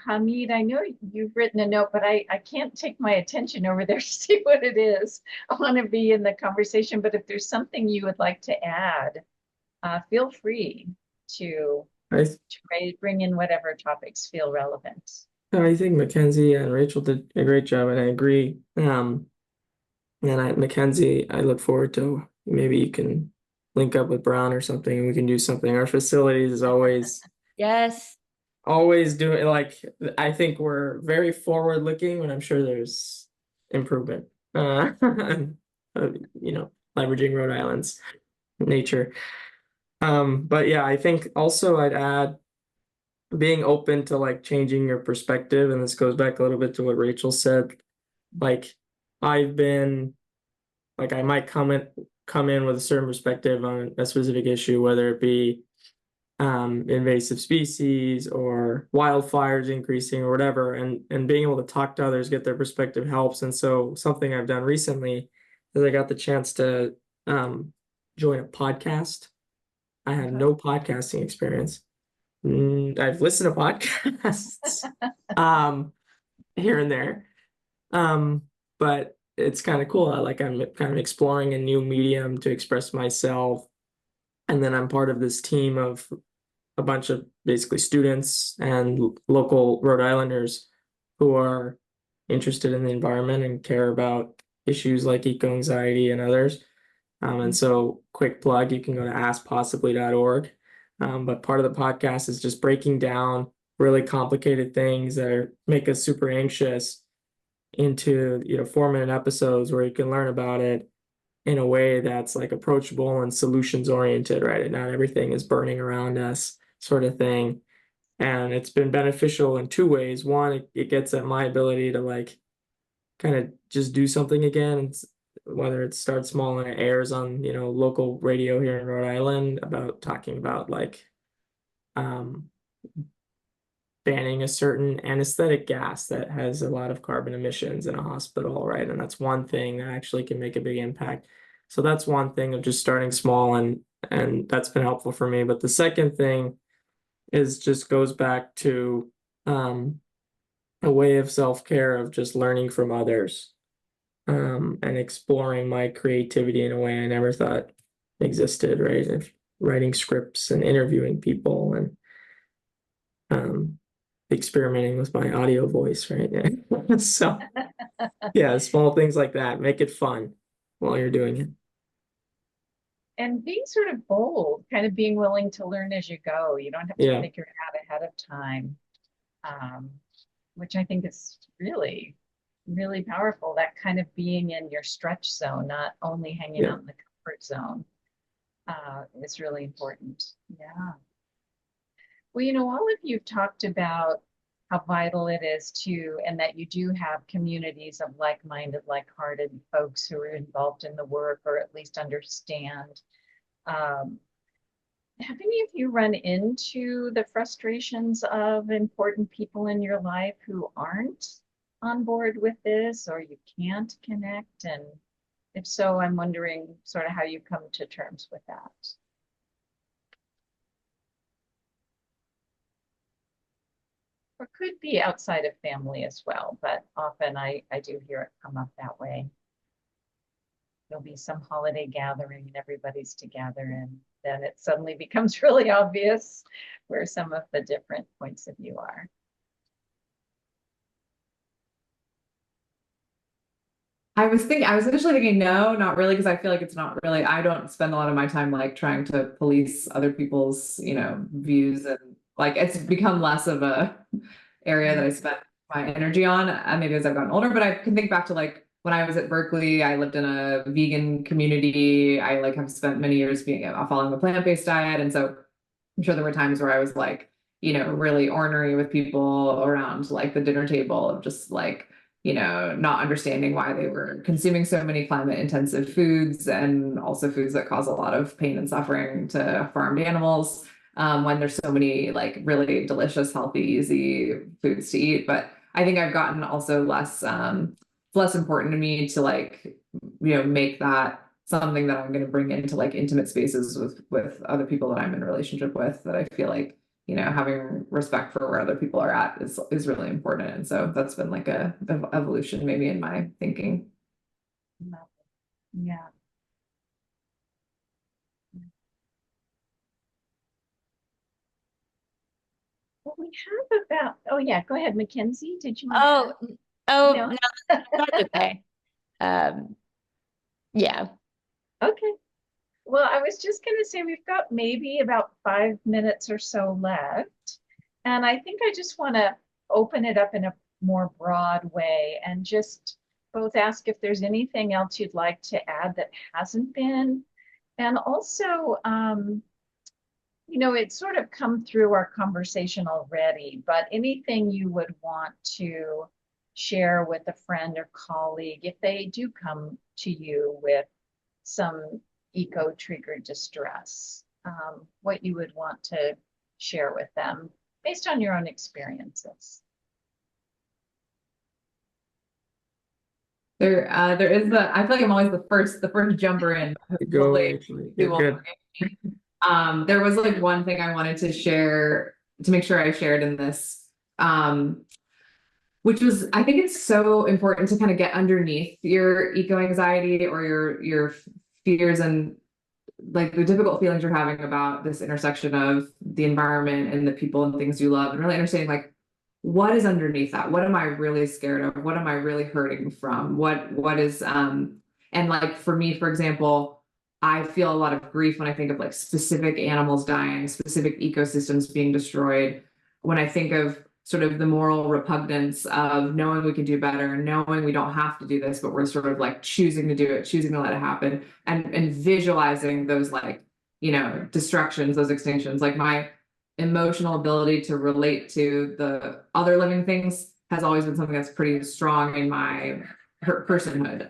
Speaker 2: Hamid, I know you've written a note, but I can't take my attention over there to see what it is. I want to be in the conversation, but if there's something you would like to add, feel free to bring in whatever topics feel relevant.
Speaker 5: I think Mackenzie and Rachel did a great job, and I agree. And Mackenzie, I look forward to maybe you can link up with Brown or something, and we can do something. Our facilities is always
Speaker 4: Yes.
Speaker 5: always doing, like, I think we're very forward looking, and I'm sure there's improvement. You know, leveraging Rhode Island's nature. But yeah, I think also I'd add being open to like changing your perspective, and this goes back a little bit to what Rachel said. Like, I've been like, I might come in with a certain perspective on a specific issue, whether it be invasive species or wildfires increasing or whatever, and being able to talk to others, get their perspective helps. And so something I've done recently is I got the chance to join a podcast. I had no podcasting experience. I've listened to podcasts here and there, but it's kind of cool. I'm kind of exploring a new medium to express myself, and then I'm part of this team of a bunch of basically students and local Rhode Islanders who are interested in the environment and care about issues like eco-anxiety and others. And so, quick plug, you can go to askpossibly.org. But part of the podcast is just breaking down really complicated things that make us super anxious into 4-minute episodes where you can learn about it in a way that's like approachable and solutions oriented, right? And not everything is burning around us, sort of thing. And it's been beneficial in 2 ways. One, it gets at my ability to like kind of just do something again. Whether it starts small and it airs on local radio here in Rhode Island, about talking about like banning a certain anesthetic gas that has a lot of carbon emissions in a hospital, right? And that's one thing that actually can make a big impact. So that's one thing of just starting small, and that's been helpful for me. But the second thing is just goes back to a way of self-care, of just learning from others. And exploring my creativity in a way I never thought existed, right? Of writing scripts and interviewing people and experimenting with my audio voice, right? So yeah, small things like that, make it fun while you're doing it.
Speaker 2: And being sort of bold, kind of being willing to learn as you go. You don't have to figure it out ahead of time, which I think is really, really powerful. That kind of being in your stretch zone, not only hanging out in the comfort zone, is really important. Yeah. Well, all of you talked about how vital it is to, and that you do have communities of like-minded, like-hearted folks who are involved in the work, or at least understand. Have any of you run into the frustrations of important people in your life who aren't on board with this, or you can't connect? And if so, I'm wondering sort of how you come to terms with that. or could be outside of family as well, but often I do hear it come up that way. There'll be some holiday gathering and everybody's together, and then it suddenly becomes really obvious where some of the different points of view are.
Speaker 3: I was initially thinking no, not really, because I feel like it's not really, I don't spend a lot of my time like trying to police other people's, views, and like it's become less of a area that I spent my energy on, maybe as I've gotten older. But I can think back to like when I was at Berkeley, I lived in a vegan community. I like have spent many years being following a plant-based diet. And so I'm sure there were times where I was like, really ornery with people around like the dinner table of just like, not understanding why they were consuming so many climate intensive foods, and also foods that cause a lot of pain and suffering to farmed animals, when there's so many like really delicious, healthy, easy foods to eat. But I think I've gotten also less important to me to like, make that something that I'm going to bring into like intimate spaces with other people that I'm in a relationship with, that I feel like, having respect for where other people are at is really important. And so that's been like a evolution maybe in my thinking.
Speaker 2: Yeah. Well, we have about, oh yeah, go ahead, Mackenzie. Did you want to?
Speaker 4: No, that's okay. Yeah.
Speaker 2: Okay. Well, I was just going to say we've got maybe about 5 minutes or so left. And I think I just want to open it up in a more broad way and just both ask if there's anything else you'd like to add that hasn't been. And also, it's sort of come through our conversation already, but anything you would want to share with a friend or colleague if they do come to you with some eco-triggered distress, what you would want to share with them based on your own experiences.
Speaker 3: There is I feel like I'm always the first jumper in.
Speaker 5: Go, actually. Yeah, good.
Speaker 3: There was like one thing I wanted to share to make sure I shared in this, which was, I think it's so important to kind of get underneath your eco anxiety or your fears and like the difficult feelings you're having about this intersection of the environment and the people and things you love, and really understanding like what is underneath that. What am I really scared of? What am I really hurting from? What is and like for me, for example, I feel a lot of grief when I think of like specific animals dying, specific ecosystems being destroyed. When I think of sort of the moral repugnance of knowing we can do better, knowing we don't have to do this, but we're sort of like choosing to do it, choosing to let it happen, and visualizing those like, destructions, those extinctions. Like my emotional ability to relate to the other living things has always been something that's pretty strong in my personhood.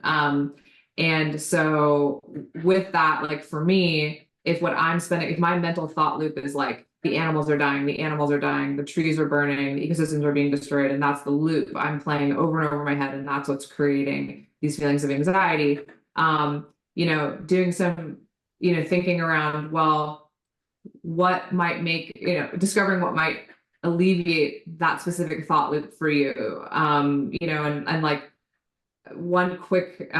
Speaker 3: And so with that, like for me, if my mental thought loop is like, the animals are dying, the trees are burning, the ecosystems are being destroyed, and that's the loop I'm playing over and over my head, and that's what's creating these feelings of anxiety. Doing some, thinking around, well, what might make, discovering what might alleviate that specific thought loop for you. And like one quick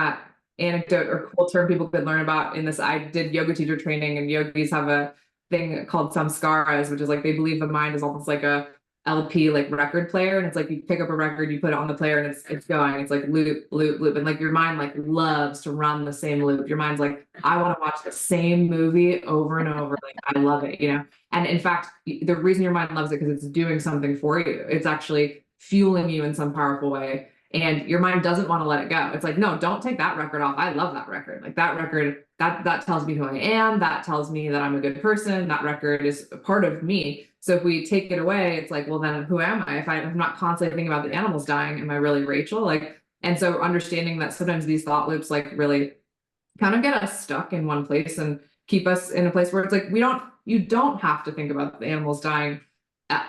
Speaker 3: anecdote or cool term people could learn about in this, I did yoga teacher training, and yogis have a thing called samskaras, which is like they believe the mind is almost like a LP like record player, and it's like you pick up a record, you put it on the player, and it's going. It's like loop, loop, loop, and like your mind like loves to run the same loop. Your mind's like, I want to watch the same movie over and over. Like I love it, And in fact, the reason your mind loves it because it's doing something for you. It's actually fueling you in some powerful way. And your mind doesn't want to let it go. It's like, no, don't take that record off. I love that record. Like that record, that tells me who I am. That tells me that I'm a good person. That record is a part of me. So if we take it away, it's like, well, then who am I? If I'm not constantly thinking about the animals dying, am I really Rachel? Like, and so understanding that sometimes these thought loops like really kind of get us stuck in one place and keep us in a place where it's like, you don't have to think about the animals dying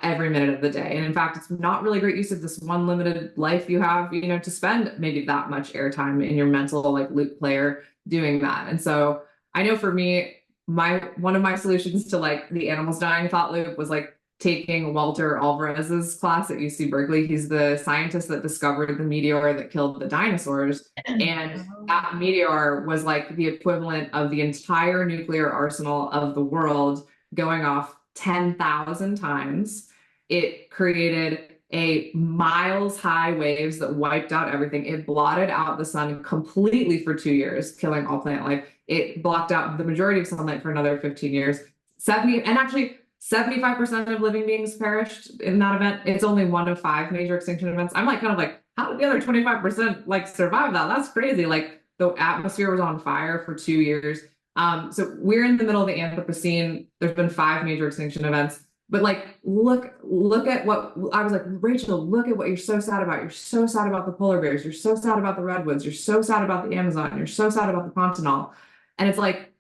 Speaker 3: every minute of the day. And in fact, it's not really great use of this one limited life you have, to spend maybe that much airtime in your mental like loop player doing that. And so I know for me, one of my solutions to like the animals dying thought loop was like taking Walter Alvarez's class at UC Berkeley. He's the scientist that discovered the meteor that killed the dinosaurs. And that meteor was like the equivalent of the entire nuclear arsenal of the world going off 10,000 times. It created a miles high waves that wiped out everything. It blotted out the sun completely for 2 years, killing all plant life. It blocked out the majority of sunlight for another 15 years. 75% of living beings perished in that event. It's only one of 5 major extinction events. I'm like, kind of like, how did the other 25% like survive that? That's crazy. Like the atmosphere was on fire for 2 years. So we're in the middle of the Anthropocene. There's been 5 major extinction events. But like, look at what I was like, Rachel, look at what you're so sad about. You're so sad about the polar bears. You're so sad about the redwoods. You're so sad about the Amazon. You're so sad about the continental. And it's like,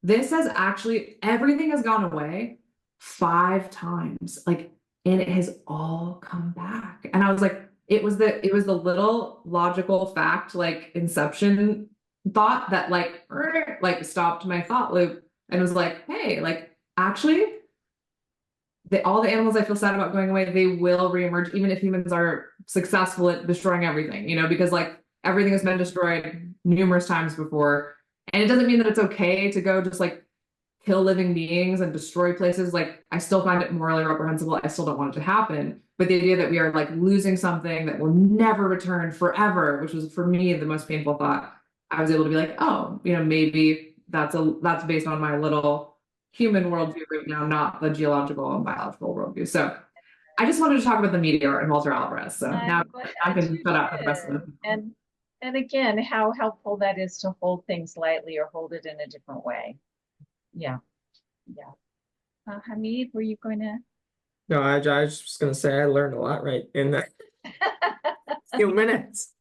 Speaker 3: this has actually, everything has gone away 5 times. Like, and it has all come back. And I was like, it was the little logical fact, like inception thought that like stopped my thought loop and was like, hey, like, actually, all the animals I feel sad about going away, they will reemerge, even if humans are successful at destroying everything, because like everything has been destroyed numerous times before. And it doesn't mean that it's okay to go just like kill living beings and destroy places. Like, I still find it morally reprehensible. I still don't want it to happen. But the idea that we are like losing something that will never return forever, which was for me the most painful thought, I was able to be like, oh, maybe that's based on my little human worldview right now, not the geological and biological worldview. So I just wanted to talk about the meteor and Walter Alvarez. So now I can shut up for the rest of it.
Speaker 2: And again, how helpful that is to hold things lightly or hold it in a different way. Yeah. Hamid, were you going to?
Speaker 5: No, I was just going to say I learned a lot right in the few minutes.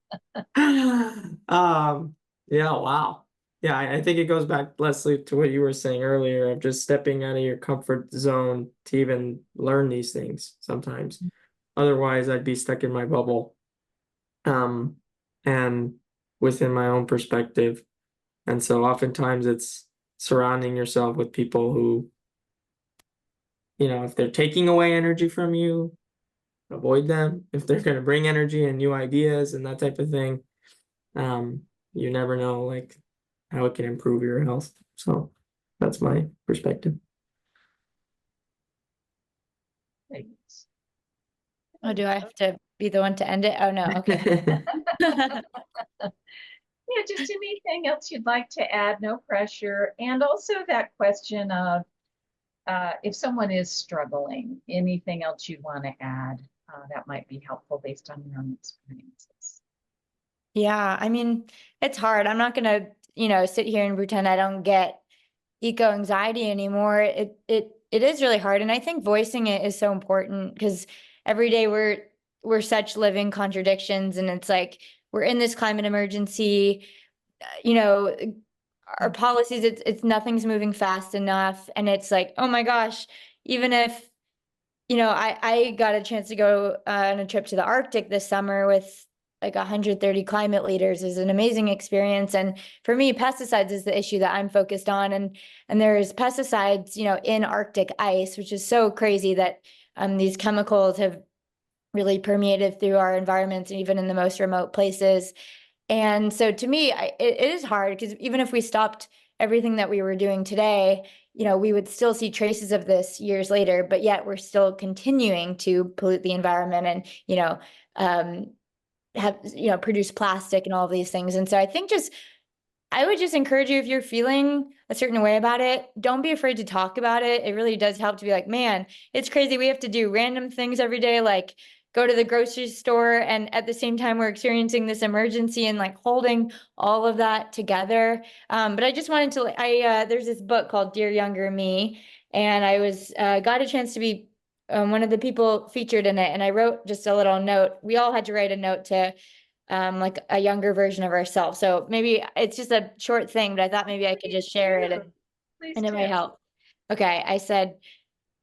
Speaker 5: Yeah, wow. Yeah, I think it goes back, Leslie, to what you were saying earlier of just stepping out of your comfort zone to even learn these things sometimes. Otherwise, I'd be stuck in my bubble, and within my own perspective. And so oftentimes it's surrounding yourself with people who, if they're taking away energy from you, avoid them. If they're going to bring energy and new ideas and that type of thing, you never know, like, how it can improve your health. So that's my perspective.
Speaker 4: Oh, do I have to be the one to end it? Oh, no. Okay.
Speaker 2: Yeah, just anything else you'd like to add, no pressure. And also that question of if someone is struggling, anything else you'd want to add that might be helpful based on your own experiences.
Speaker 4: Yeah, I mean, it's hard. I'm not going to, sit here and pretend I don't get eco anxiety anymore. It is really hard. And I think voicing it is so important because every day we're such living contradictions. And it's like, we're in this climate emergency, our policies, it's nothing's moving fast enough. And it's like, oh my gosh, even if, I got a chance to go on a trip to the Arctic this summer with like 130 climate leaders. Is an amazing experience. And for me, pesticides is the issue that I'm focused on. And there's pesticides, in Arctic ice, which is so crazy that these chemicals have really permeated through our environments, and even in the most remote places. And so to me, it is hard because even if we stopped everything that we were doing today, we would still see traces of this years later, but yet we're still continuing to pollute the environment and, produce plastic and all of these things. And so I think I would just encourage you, if you're feeling a certain way about it, don't be afraid to talk about it. It really does help to be like, man, it's crazy. We have to do random things every day, like go to the grocery store, and at the same time we're experiencing this emergency and like holding all of that together. But I just wanted to, there's this book called Dear Younger Me, and I was got a chance to be one of the people featured in it, and I wrote just a little note. We all had to write a note to like a younger version of ourselves. So maybe it's just a short thing, but I thought maybe I could just share it and it might help. Okay, I said,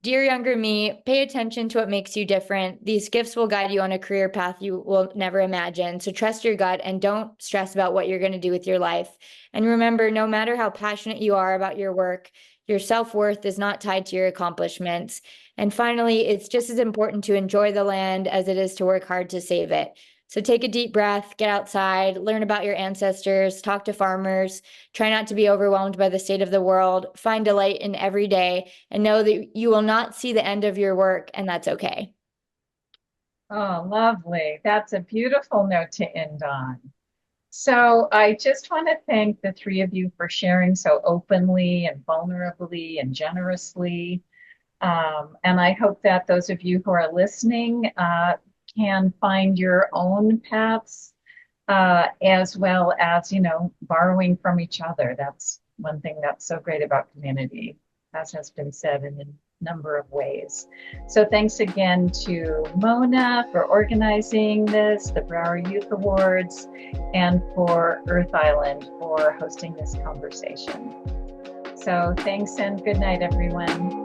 Speaker 4: Dear younger me, pay attention to what makes you different. These gifts will guide you on a career path you will never imagine. So trust your gut and don't stress about what you're going to do with your life. And remember, no matter how passionate you are about your work, Your self-worth is not tied to your accomplishments. And finally, it's just as important to enjoy the land as it is to work hard to save it. So take a deep breath, get outside, learn about your ancestors, talk to farmers, try not to be overwhelmed by the state of the world, find delight in every day, and know that you will not see the end of your work, and that's okay.
Speaker 2: Oh, lovely. That's a beautiful note to end on. So I just want to thank the three of you for sharing so openly and vulnerably and generously. And I hope that those of you who are listening can find your own paths, as well as, borrowing from each other. That's one thing that's so great about community, as has been said in a number of ways. So thanks again to Mona for organizing this, the Brower Youth Awards, and for Earth Island for hosting this conversation. So thanks and good night, everyone.